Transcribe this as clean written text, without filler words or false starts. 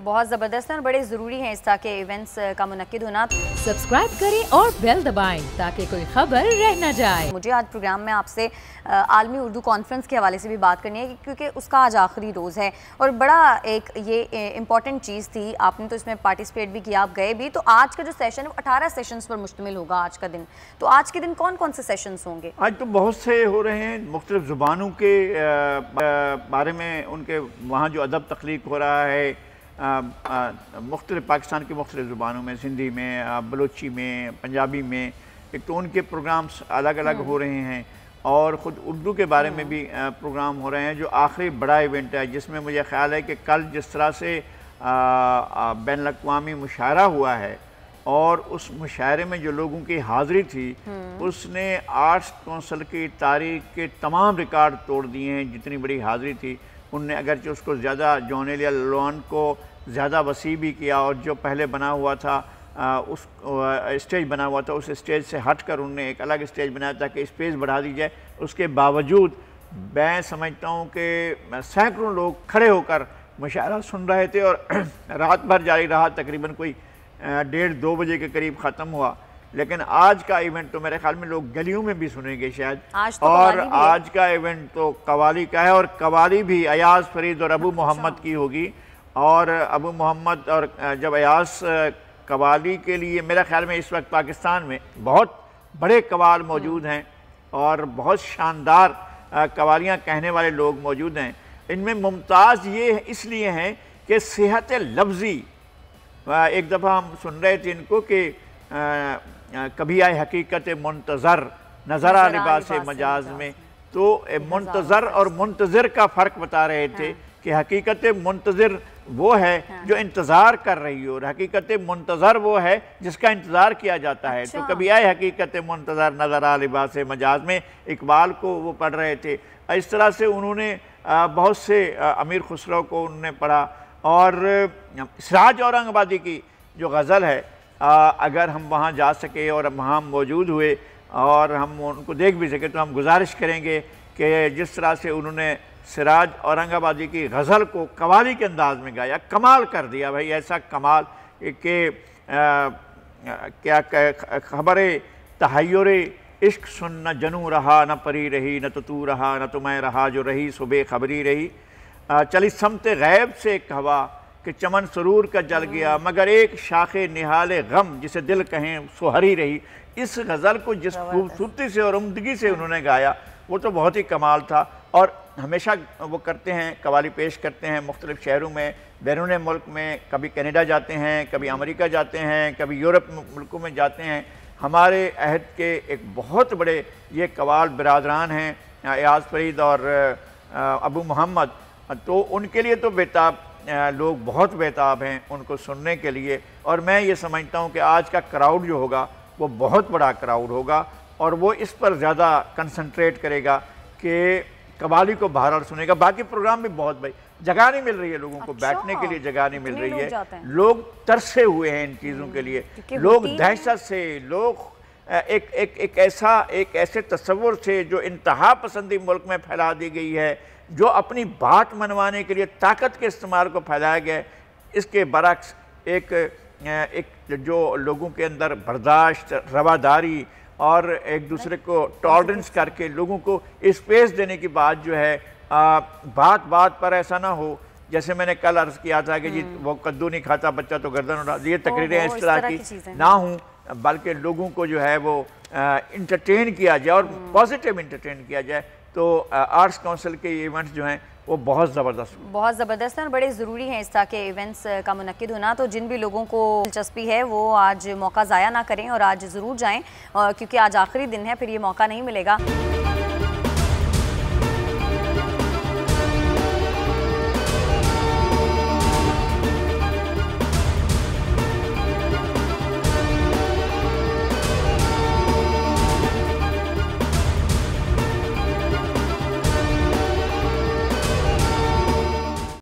बहुत ज़बरदस्त है और बड़े ज़रूरी हैं इस तरह के इवेंट्स का मुनक्किद होना। सब्सक्राइब करें और बेल दबाएं ताकि कोई खबर रह न जाए। मुझे आज प्रोग्राम में आपसे आलमी उर्दू कॉन्फ्रेंस के हवाले से भी बात करनी है क्योंकि उसका आज आखिरी रोज़ है और बड़ा एक ये इम्पॉर्टेंट चीज़ थी। आपने तो इसमें पार्टिसिपेट भी किया, आप गए भी। तो आज का जो सेशन है वो 18 सेशंस पर मुश्तमिल होगा आज का दिन। तो आज के दिन कौन कौन से सेशंस होंगे? आज तो बहुत से हो रहे हैं, मुख्तलिफ ज़ुबानों के बारे में, उनके वहाँ जो अदब तख्लीक हो रहा है मुख्तलिफ पाकिस्तान की मुख्तलिफ ज़ुबानों में, सिंधी में, बलोची में, पंजाबी में, एक तो उनके प्रोग्राम्स अलग अलग हो रहे हैं और ख़ुद उर्दू के बारे में भी प्रोग्राम हो रहे हैं जो आखिरी बड़ा इवेंट है, जिसमें मुझे ख़्याल है कि कल जिस तरह से बैनुल-अक़वामी मुशायरा हुआ है और उस मुशायरे में जो लोगों की हाज़िरी थी उसने आर्ट्स कौंसिल की तारीख़ के तमाम रिकॉर्ड तोड़ दिए हैं। जितनी बड़ी हाज़िरी थी उनने अगरचे उसको ज़्यादा जॉन एलिया लोन को ज़्यादा वसी भी किया और जो पहले बना हुआ था उस स्टेज बना हुआ था उस स्टेज से हट कर उन्होंने एक अलग स्टेज बनाया ताकि स्पेस बढ़ा दी जाए। उसके बावजूद मैं समझता हूँ कि सैकड़ों लोग खड़े होकर मुशायरा सुन रहे थे और रात भर जारी रहा, तकरीबन कोई 1:30-2 बजे के करीब ख़त्म हुआ। लेकिन आज का इवेंट तो मेरे ख्याल में लोग गलियों में भी सुनेंगे शायद। और आज का इवेंट तो कवाली का है और कवाली भी अयाज फरीद और अबू मोहम्मद की होगी। और अबू मोहम्मद और जब अयाज कवाली के लिए, मेरे ख्याल में इस वक्त पाकिस्तान में बहुत बड़े कवाल मौजूद हैं और बहुत शानदार कवालियाँ कहने वाले लोग मौजूद हैं। इनमें मुमताज़ ये इसलिए हैं कि सेहत लफ्ज़ी, एक दफ़ा हम सुन रहे थे इनको कि कभी आए हकीकत मुंतज़र नज़रा लिबास मजाज में, तो मुंतज़र और मुंतज़िर का फ़र्क बता रहे थे कि हकीकत मुंतज़िर वो है जो इंतज़ार कर रही हो और हकीकत मुंतज़र वो है जिसका इंतज़ार किया जाता है। तो कभी आए हकीकत मुंतज़र नज़रा लिबास मजाज में इकबाल को वो पढ़ रहे थे। इस तरह से उन्होंने बहुत से अमीर खुसरो को उन्होंने पढ़ा। और सिराज औरंगाबादी की जो गज़ल है, अगर हम वहाँ जा सके और वहाँ मौजूद हुए और हम उनको देख भी सके तो हम गुजारिश करेंगे कि जिस तरह से उन्होंने सिराज औरंगाबादी की गज़ल को कवाली के अंदाज में गाया, कमाल कर दिया भाई। ऐसा कमाल कि क्या खबर तहय्युर इश्क सुन, न जनू रहा न परी रही, न तो तू रहा न तो मैं रहा, जो रही सुबह खबरी रही। चली समते गैब से एक हवा कि चमन सरूर का जल गया, मगर एक शाखे निहाले गम जिसे दिल कहें सो हरी रही। इस गज़ल को जिस खूबसूरती से और उम्दगी से उन्होंने गाया वो तो बहुत ही कमाल था। और हमेशा वो करते हैं, कवाली पेश करते हैं मुख्तलिफ़ शहरों में, बैरून मुल्क में, कभी कनाडा जाते हैं, कभी अमेरिका जाते हैं, कभी यूरोप मुल्कों में जाते हैं। हमारे अहद के एक बहुत बड़े ये कवाल बिरादरान हैं अयाज फरीद और अबू मोहम्मद, तो उनके लिए तो बेताब लोग बहुत बेताब हैं उनको सुनने के लिए। और मैं ये समझता हूँ कि आज का क्राउड जो होगा वो बहुत बड़ा क्राउड होगा और वो इस पर ज़्यादा कंसंट्रेट करेगा कि कवाली को बहरहाल सुनेगा। बाकी प्रोग्राम भी बहुत, भाई जगह नहीं मिल रही है लोगों को, बैठने के लिए जगह नहीं मिल रही है। लोग तरसे हुए हैं इन चीज़ों के लिए, लोग दहशत से, लोग एक ऐसे तस्वुर से जो इंतहा पसंदी मुल्क में फैला दी गई है, जो अपनी बात मनवाने के लिए ताकत के इस्तेमाल को फैलाया गया है, इसके बरक्स एक जो लोगों के अंदर बर्दाश्त, रवादारी और एक दूसरे को टॉलरेंस करके लोगों को स्पेस देने की बात जो है, बात बात पर ऐसा ना हो जैसे मैंने कल अर्ज़ किया था कि जी वो कद्दू नहीं खाता बच्चा तो गर्दन उड़ा, ये तकरीरें इस तरह की ना हों, बल्कि लोगों को जो है वो इंटरटेन किया जाए और पॉजिटिव इंटरटेन किया जाए। तो आर्ट्स काउंसिल के इवेंट्स जो हैं वो बहुत ज़बरदस्त हैं और बड़े ज़रूरी हैं इस तरह के इवेंट्स का मुनक्किद होना। तो जिन भी लोगों को दिलचस्पी है वो आज मौका ज़ाया ना करें और आज ज़रूर जाएं क्योंकि आज आखिरी दिन है, फिर ये मौका नहीं मिलेगा।